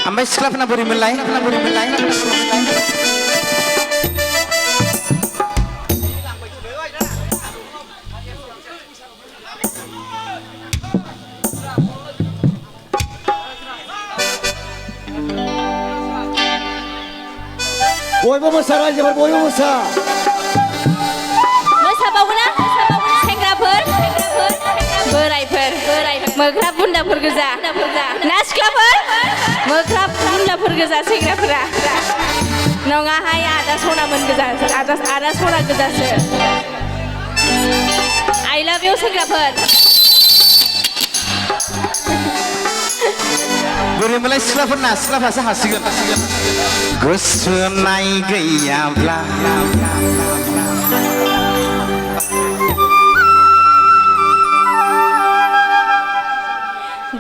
ओमफ्राय सिख्लाफोरना बोरै मोनलाय बयबो मोसा रायजोफोर बयबो मोसाबावगोना सेंग्राफोर बोरायफोर मोख्राब बुन्दाफोर गोजा ना सिख्लाफोर मोख्राब बुन्दाफोर गोजा सेंग्राफोरा नङाहाय आदा सनामोन गोजा आदा सना गोजासो आइ लाभ इउ सेंग्राफोर बोरै मोनलाय सिख्लाफ्रासो हासिगोन गोसोनाय गैयाब्ला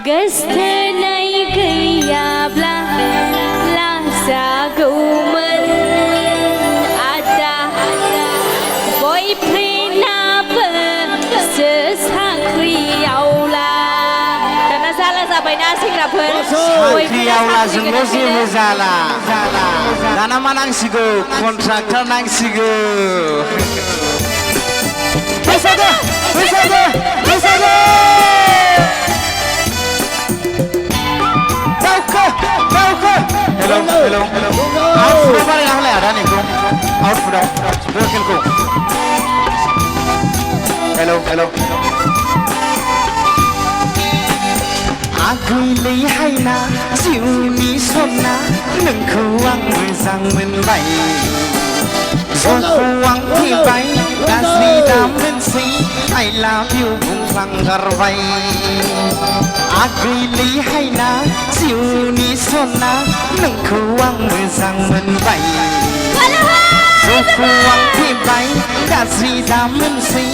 गोसोनाय गैयाब्ला लाजागौमोन आदा बयफ्रेन्डाबो साख्रियावला दाना जाला जाबायना सेंग्राफोर साख्रियावलाजोंल' जेबो जाला दाना मा नांसिगौ कन्ट्राक्टर नांसिगौ बैसागो हेलो आउटफुटाव बानायना होलाय आदा नोंखौ आउटफुटाव भकेलखौ हेलो आगैलैहायना जिउनि सना नोंखौ आं मोजां मोनबाय जखौ आं फैबाय गाज्रि दा मोनसै आइ लाभ इउ बुंफ्लांगारबाय आगैलैहायना जिउनि सना नोंखौ आं मोजां मोनबाय जखौ आं फैबाय गाज्रि दा मोनसै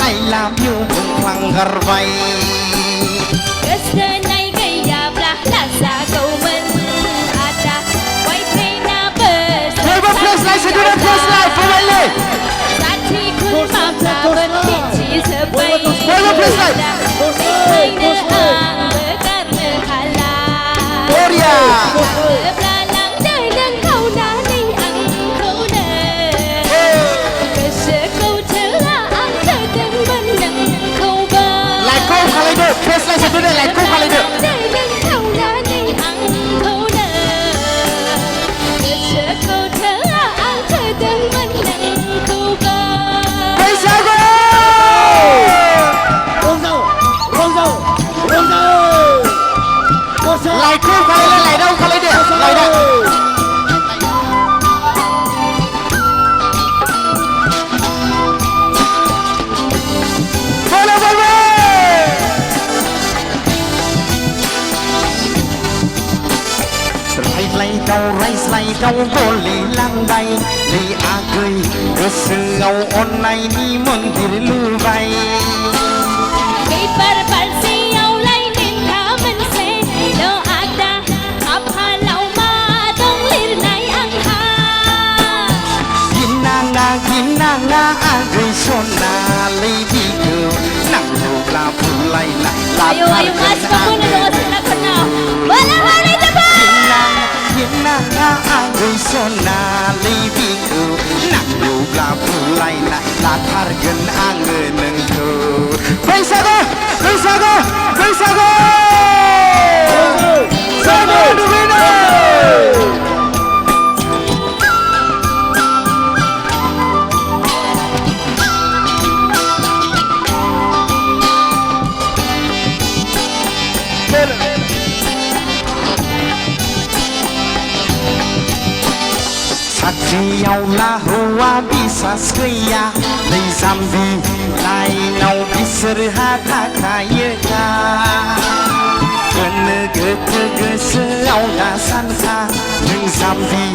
आइ लाभ इउ बुंफ्लांगारबाय गोसोनाय गैयाब्ला लाजागौमोन आदा बयफ्रेन्डाबो साख्रि खुरमाफ्राबो मिथिजोब्बाय बेखायनो आंबो गारनो हाला जेब्ला लांदों नों खावनानै आंखौनो गोसोखौ थोआ आं थोदोंमोन नोंखौबो लाइटखौ खालायदो फेस लाइट सोदो लाइटखौ खालायदो खावनानै आंखौनो गोसोखौ थोआ आं थोदोंमोन नोंखौबो बैसागु लाइटखौ खालायदो लाइटआव खालायदो लाइटआव रायज्लायदाव गलिलांबाय नै आगै गोसोआव अननायनि मन्दिर लुबाय पेपार फारसेयावलाय लेखा मोनसेल' आदा खाफालाव मा दं लिरनाय आंहा गिनाङा आगै सनालै बिखौ नांगौब्ला बुलायना गिनाङा आगै सनालै बिखौ नांगौब्ला बुलायना लाथारगोन आङो नोंखौ बैसागु जानो लुबैनाय साख्रियावला हौवा बिसास गैया नै जाम्बि लाइनाव बिसोरहा थाखायोखा गोनो गोथो गोसोआव दा सानखा नों जाम्बि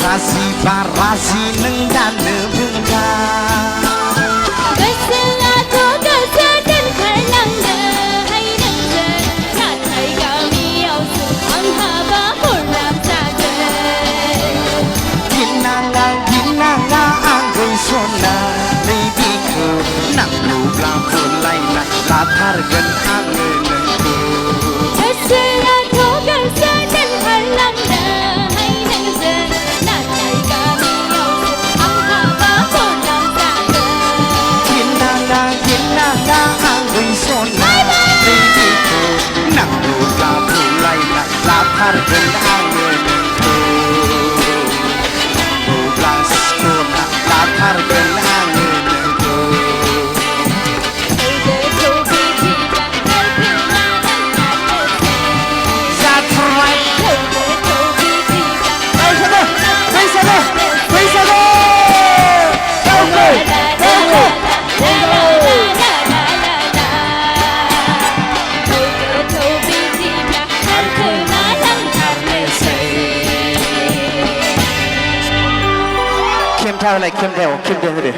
राजिबा राजि नों दानो बुंगा गोसोआथ' गोसो दोनखारलांनो हाय नोंजों नाथाय गामियावसो आं हाबा हरनाम जागोन गिनाङा आगै सनालै बिखौ blang pulai na latar gen angin ku Terserah kau kerja dan halang dah hai nang zen nak hai kami au ang haba kolam zaga kinana angin sona baby ku nak blang pulai na latar gen angin ku blang sona latar gen angin kuเข้มเท่าไรเข้มเท่าดิ